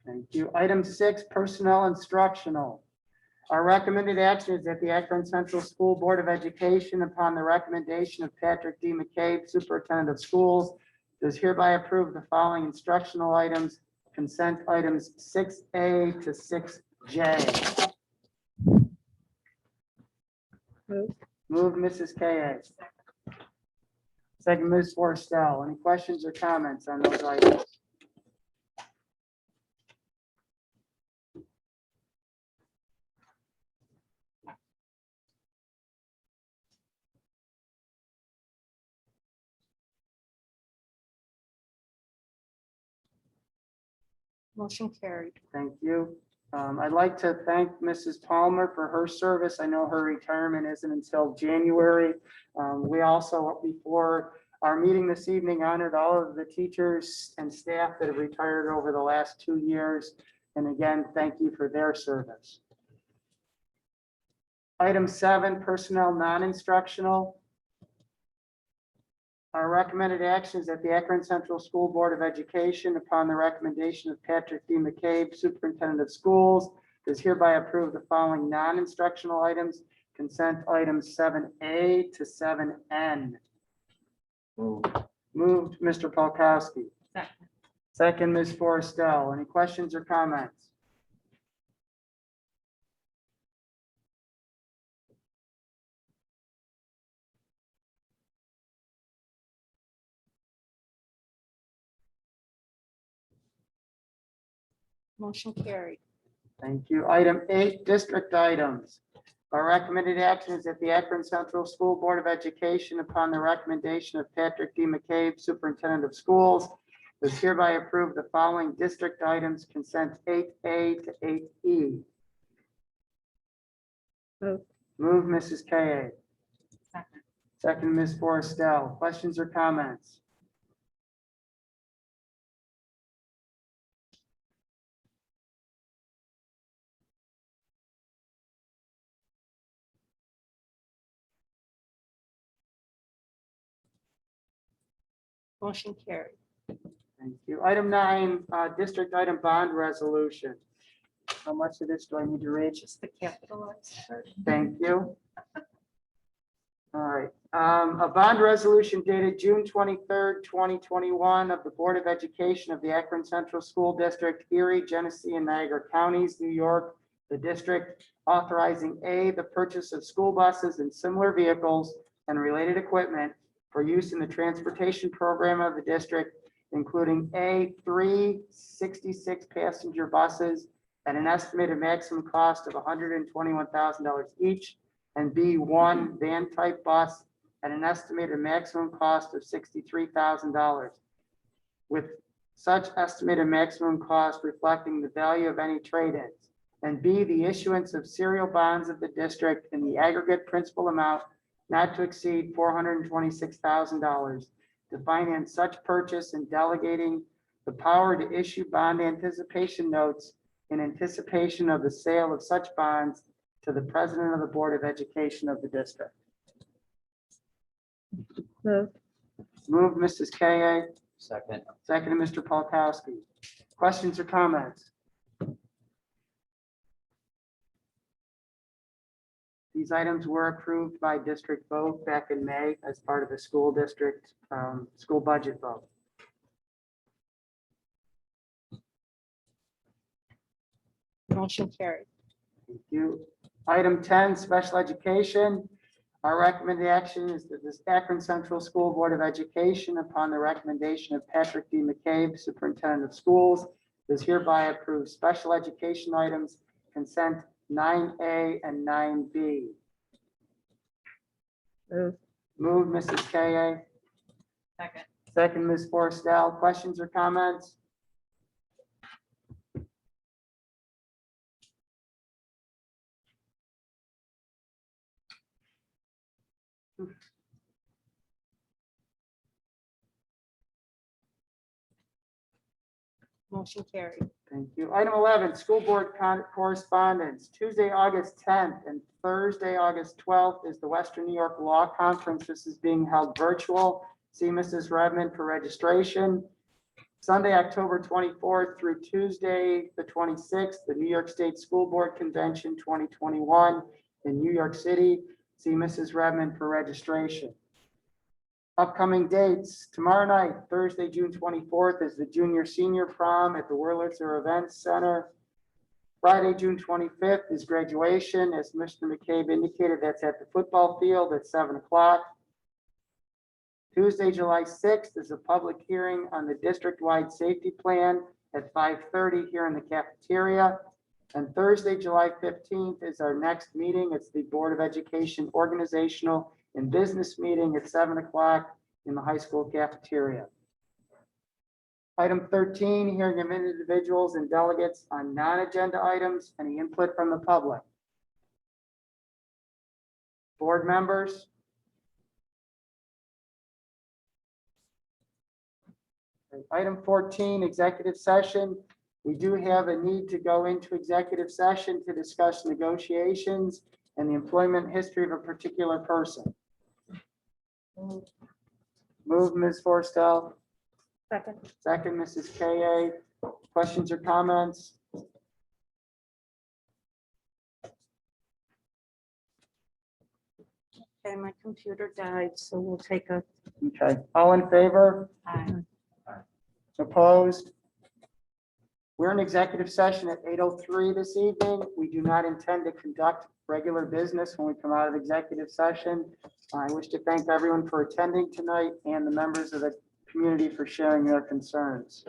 Thank you. Item 6, personnel instructional. Our recommended action is that the Akron Central School Board of Education, upon the recommendation of Patrick D. McCabe, Superintendent of Schools, does hereby approve the following instructional items, consent items 6A to 6J. Move, Mrs. K.A. Second, Ms. Forstell. Any questions or comments on those items? Motion carried. Thank you. I'd like to thank Mrs. Palmer for her service. I know her retirement isn't until January. We also, before our meeting this evening, honored all of the teachers and staff that have retired over the last 2 years. And again, thank you for their service. Item 7, personnel non-instructional. Our recommended action is that the Akron Central School Board of Education, upon the recommendation of Patrick D. McCabe, Superintendent of Schools, does hereby approve the following non-instructional items, consent items 7A to 7N. Moved, Mr. Polkowski. Second. Second, Ms. Forrestal. Any questions or comments? Motion carried. Thank you. Item 8, district items. Our recommended action is that the Akron Central School Board of Education, upon the recommendation of Patrick D. McCabe, Superintendent of Schools, does hereby approve the following district items, consent 8A to 8E. Move. Move, Mrs. K. Second. Second, Ms. Forrestal. Questions or comments? Motion carried. Thank you. Item 9, district item bond resolution. How much of this do I need to read? Just the capitalized part. Thank you. All right, a bond resolution dated June 23rd, 2021 of the Board of Education of the Akron Central School District, Erie, Genesee, and Niagara Counties, New York, the district authorizing A, the purchase of school buses and similar vehicles and related equipment for use in the transportation program of the district, including A, 3 66-passenger buses at an estimated maximum cost of $121,000 each, and B, 1 van type bus at an estimated maximum cost of $63,000, with such estimated maximum cost reflecting the value of any trade-ins. And B, the issuance of serial bonds of the district in the aggregate principal amount not to exceed $426,000 to finance such purchase, and delegating the power to issue bond anticipation notes in anticipation of the sale of such bonds to the president of the Board of Education of the district. Move. Move, Mrs. K. Second. Second, Mr. Polkowski. Questions or comments? These items were approved by district vote back in May as part of the school district, school budget vote. Motion carried. Thank you. Item 10, special education. Our recommended action is that this Akron Central School Board of Education, upon the recommendation of Patrick D. McCabe, Superintendent of Schools, does hereby approve special education items, consent 9A and 9B. Move. Move, Mrs. K. Second. Second, Ms. Forrestal. Questions or comments? Motion carried. Thank you. Item 11, school board correspondence. Tuesday, August 10th and Thursday, August 12th is the Western New York Law Conference. This is being held virtual. See Mrs. Redmond for registration. Sunday, October 24th through Tuesday, the 26th, the New York State School Board Convention 2021 in New York City. See Mrs. Redmond for registration. Upcoming dates: tomorrow night, Thursday, June 24th, is the junior senior prom at the Wurlitzer Events Center. Friday, June 25th is graduation. As Mr. McCabe indicated, that's at the football field at 7 o'clock. Tuesday, July 6th is a public hearing on the district-wide safety plan at 5:30 here in the cafeteria. And Thursday, July 15th is our next meeting. It's the Board of Education organizational and business meeting at 7 o'clock in the high school cafeteria. Item 13, hearing of individuals and delegates on non-agenda items. Any input from the public? Board members? Item 14, executive session. We do have a need to go into executive session to discuss negotiations and the employment history of a particular person. Move, Ms. Forrestal. Second. Second, Mrs. K. Questions or comments? Okay, my computer died, so we'll take a Okay, all in favor? Opposed? We're in executive session at 8:03 this evening. We do not intend to conduct regular business when we come out of executive session. I wish to thank everyone for attending tonight and the members of the community for sharing their concerns.